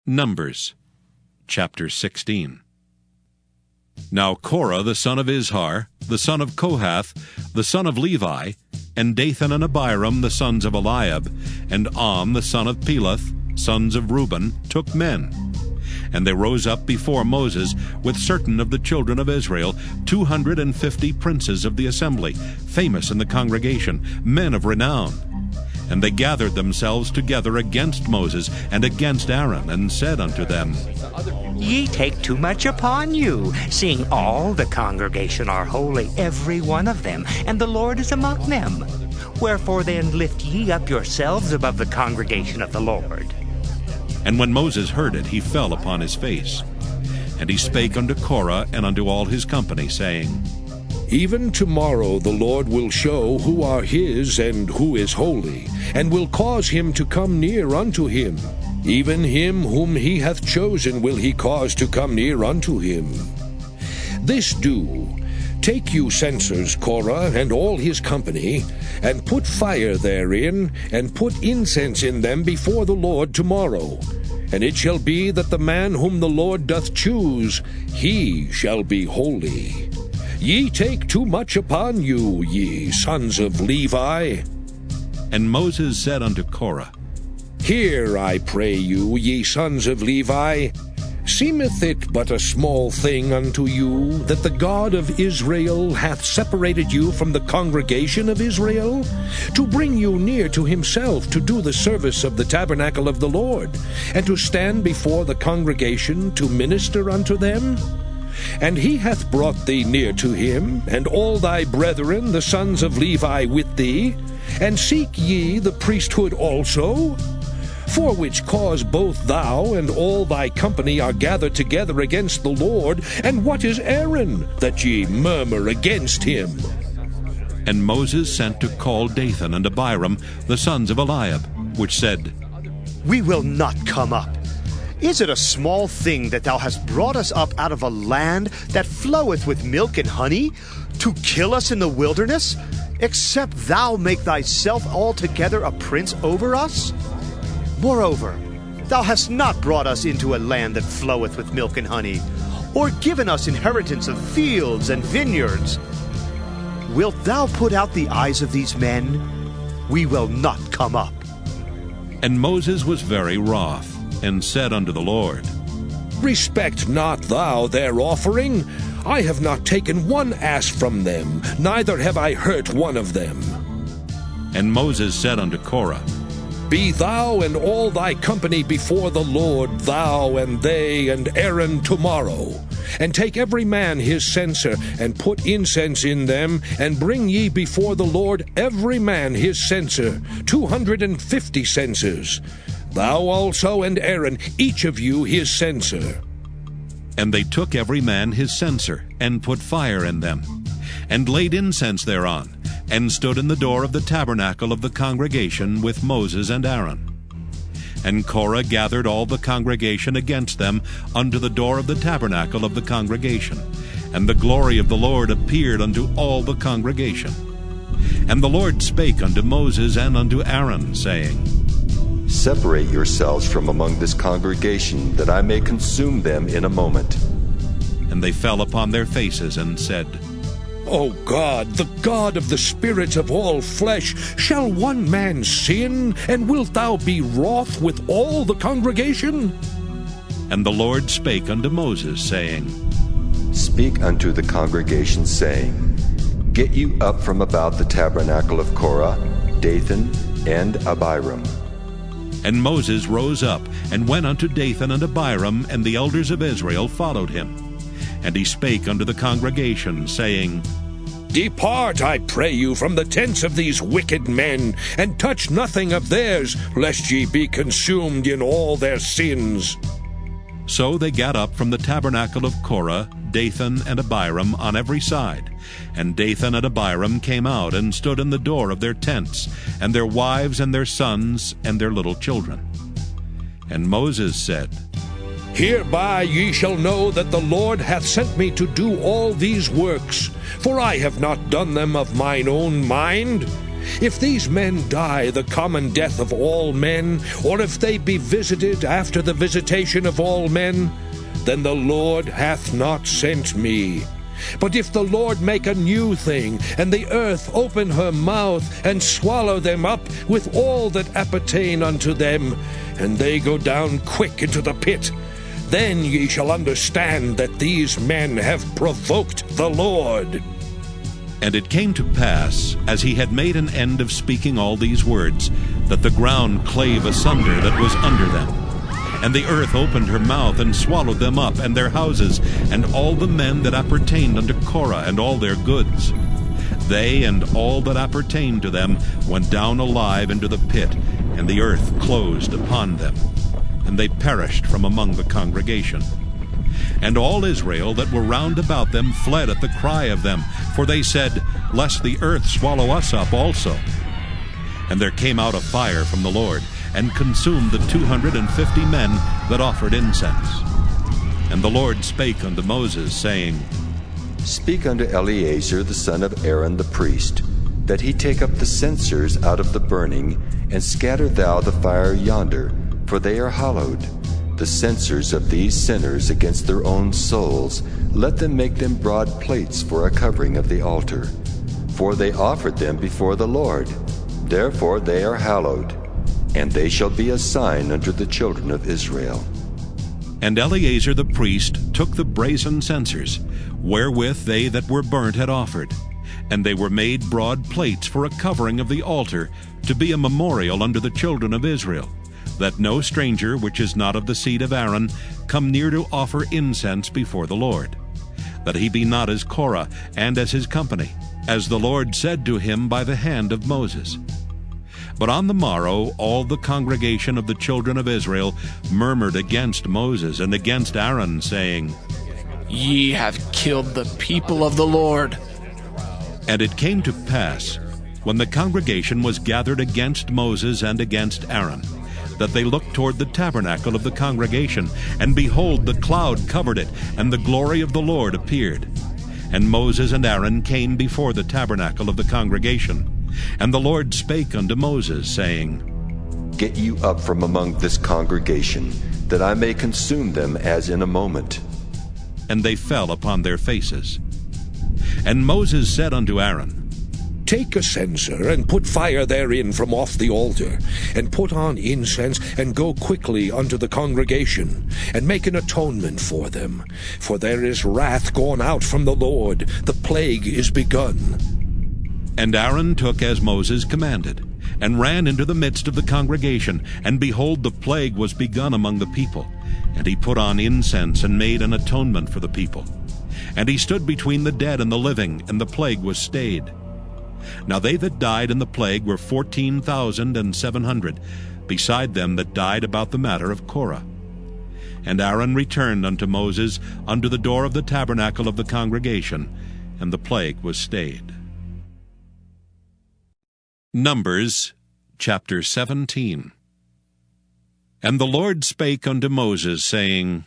Numbers chapter 16. Now Korah the son of Izhar, the son of Kohath, the son of Levi, and Dathan and Abiram the sons of Eliab, and the son of Peleth, sons of Reuben, took men. And they rose up before Moses with certain of the children of Israel, 250 princes of the assembly, famous in the congregation, men of renown. And they gathered themselves together against Moses and against Aaron, and said unto them, Ye take too much upon you, seeing all the congregation are holy, every one of them, and the Lord is among them. Wherefore then lift ye up yourselves above the congregation of the Lord. And when Moses heard it, he fell upon his face. And he spake unto Korah and unto all his company, saying, Even tomorrow the Lord will show who are his and who is holy, and will cause him to come near unto him. Even him whom he hath chosen will he cause to come near unto him. This do, take you censers, Korah, and all his company, and put fire therein, and put incense in them before the Lord tomorrow. And it shall be that the man whom the Lord doth choose, he shall be holy. Ye take too much upon you, ye sons of Levi. And Moses said unto Korah, Hear, I pray you, ye sons of Levi. Seemeth it but a small thing unto you that the God of Israel hath separated you from the congregation of Israel, to bring you near to himself to do the service of the tabernacle of the Lord, and to stand before the congregation to minister unto them? And he hath brought thee near to him, and all thy brethren the sons of Levi with thee, and seek ye the priesthood also? For which cause both thou and all thy company are gathered together against the Lord. And what is Aaron, that ye murmur against him? And Moses sent to call Dathan and Abiram, the sons of Eliab, which said, We will not come up. Is it a small thing that thou hast brought us up out of a land that floweth with milk and honey, to kill us in the wilderness, except thou make thyself altogether a prince over us? Moreover, thou hast not brought us into a land that floweth with milk and honey, or given us inheritance of fields and vineyards. Wilt thou put out the eyes of these men? We will not come up. And Moses was very wroth, and said unto the Lord, Respect not thou their offering. I have not taken one ass from them, neither have I hurt one of them. And Moses said unto Korah, Be thou and all thy company before the Lord, thou and they and Aaron tomorrow, and take every man his censer, and put incense in them, and bring ye before the Lord every man his censer, 250 censers. Thou also and Aaron, each of you his censer. And they took every man his censer, and put fire in them, and laid incense thereon, and stood in the door of the tabernacle of the congregation with Moses and Aaron. And Korah gathered all the congregation against them unto the door of the tabernacle of the congregation, and the glory of the Lord appeared unto all the congregation. And the Lord spake unto Moses and unto Aaron, saying, Separate yourselves from among this congregation, that I may consume them in a moment. And they fell upon their faces and said, O God, the God of the spirits of all flesh, shall one man sin, and wilt thou be wroth with all the congregation? And the Lord spake unto Moses, saying, Speak unto the congregation, saying, Get you up from about the tabernacle of Korah, Dathan, and Abiram. And Moses rose up, and went unto Dathan and Abiram, and the elders of Israel followed him. And he spake unto the congregation, saying, Depart, I pray you, from the tents of these wicked men, and touch nothing of theirs, lest ye be consumed in all their sins. So they gat up from the tabernacle of Korah, Dathan and Abiram on every side. And Dathan and Abiram came out, and stood in the door of their tents, and their wives and their sons and their little children. And Moses said, Hereby ye shall know that the Lord hath sent me to do all these works, for I have not done them of mine own mind. If these men die the common death of all men, or if they be visited after the visitation of all men, then the Lord hath not sent me. But if the Lord make a new thing, and the earth open her mouth, and swallow them up with all that appertain unto them, and they go down quick into the pit, then ye shall understand that these men have provoked the Lord. And it came to pass, as he had made an end of speaking all these words, that the ground clave asunder that was under them. And the earth opened her mouth, and swallowed them up, and their houses, and all the men that appertained unto Korah, and all their goods. They and all that appertained to them went down alive into the pit, and the earth closed upon them. And they perished from among the congregation. And all Israel that were round about them fled at the cry of them, for they said, Lest the earth swallow us up also. And there came out a fire from the Lord, and consumed the 250 men that offered incense. And the Lord spake unto Moses, saying, Speak unto Eleazar the son of Aaron the priest, that he take up the censers out of the burning, and scatter thou the fire yonder, for they are hallowed. The censers of these sinners against their own souls, let them make them broad plates for a covering of the altar. For they offered them before the Lord. Therefore they are hallowed, and they shall be a sign unto the children of Israel. And Eleazar the priest took the brazen censers, wherewith they that were burnt had offered, and they were made broad plates for a covering of the altar, to be a memorial unto the children of Israel, that no stranger which is not of the seed of Aaron come near to offer incense before the Lord, that he be not as Korah and as his company, as the Lord said to him by the hand of Moses. But on the morrow all the congregation of the children of Israel murmured against Moses and against Aaron, saying, Ye have killed the people of the Lord. And it came to pass, when the congregation was gathered against Moses and against Aaron, that they looked toward the tabernacle of the congregation, and behold, the cloud covered it, and the glory of the Lord appeared. And Moses and Aaron came before the tabernacle of the congregation. And the Lord spake unto Moses, saying, Get you up from among this congregation, that I may consume them as in a moment. And they fell upon their faces. And Moses said unto Aaron, Take a censer, and put fire therein from off the altar, and put on incense, and go quickly unto the congregation, and make an atonement for them. For there is wrath gone out from the Lord, the plague is begun. And Aaron took as Moses commanded, and ran into the midst of the congregation, and behold, the plague was begun among the people. And he put on incense, and made an atonement for the people. And he stood between the dead and the living, and the plague was stayed. Now they that died in the plague were 14,700, beside them that died about the matter of Korah. And Aaron returned unto Moses unto the door of the tabernacle of the congregation, and the plague was stayed. Numbers chapter 17. And the Lord spake unto Moses, saying,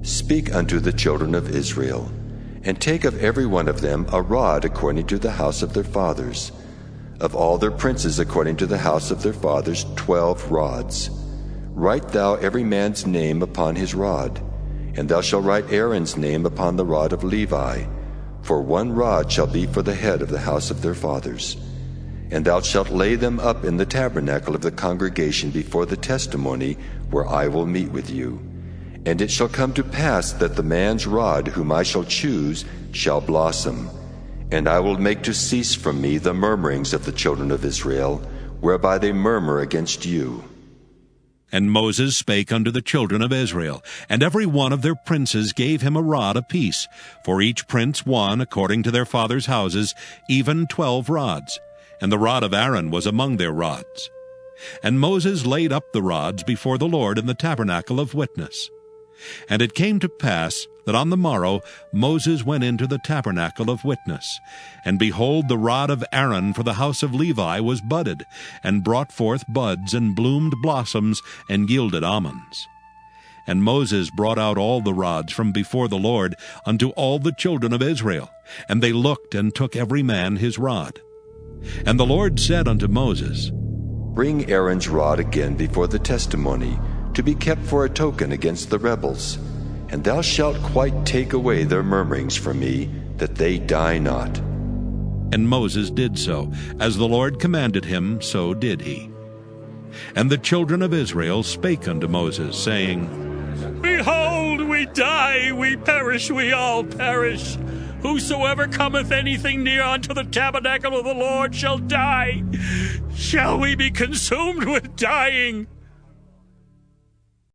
Speak unto the children of Israel, and take of every one of them a rod according to the house of their fathers. Of all their princes according to the house of their fathers 12 rods. Write thou every man's name upon his rod, and thou shalt write Aaron's name upon the rod of Levi, for 1 rod shall be for the head of the house of their fathers. And thou shalt lay them up in the tabernacle of the congregation before the testimony, where I will meet with you. And it shall come to pass that the man's rod whom I shall choose shall blossom, and I will make to cease from me the murmurings of the children of Israel, whereby they murmur against you. And Moses spake unto the children of Israel, and every one of their princes gave him a rod apiece, for each prince one according to their fathers' houses, even 12 rods. And the rod of Aaron was among their rods. And Moses laid up the rods before the Lord in the tabernacle of witness. And it came to pass that on the morrow Moses went into the tabernacle of witness. And behold, the rod of Aaron for the house of Levi was budded, and brought forth buds, and bloomed blossoms, and yielded almonds. And Moses brought out all the rods from before the Lord unto all the children of Israel. And they looked, and took every man his rod. And the Lord said unto Moses, Bring Aaron's rod again before the testimony, to be kept for a token against the rebels. And thou shalt quite take away their murmurings from me, that they die not. And Moses did so. As the Lord commanded him, so did he. And the children of Israel spake unto Moses, saying, Behold, we die, we perish, we all perish. Whosoever cometh anything near unto the tabernacle of the Lord shall die. Shall we be consumed with dying?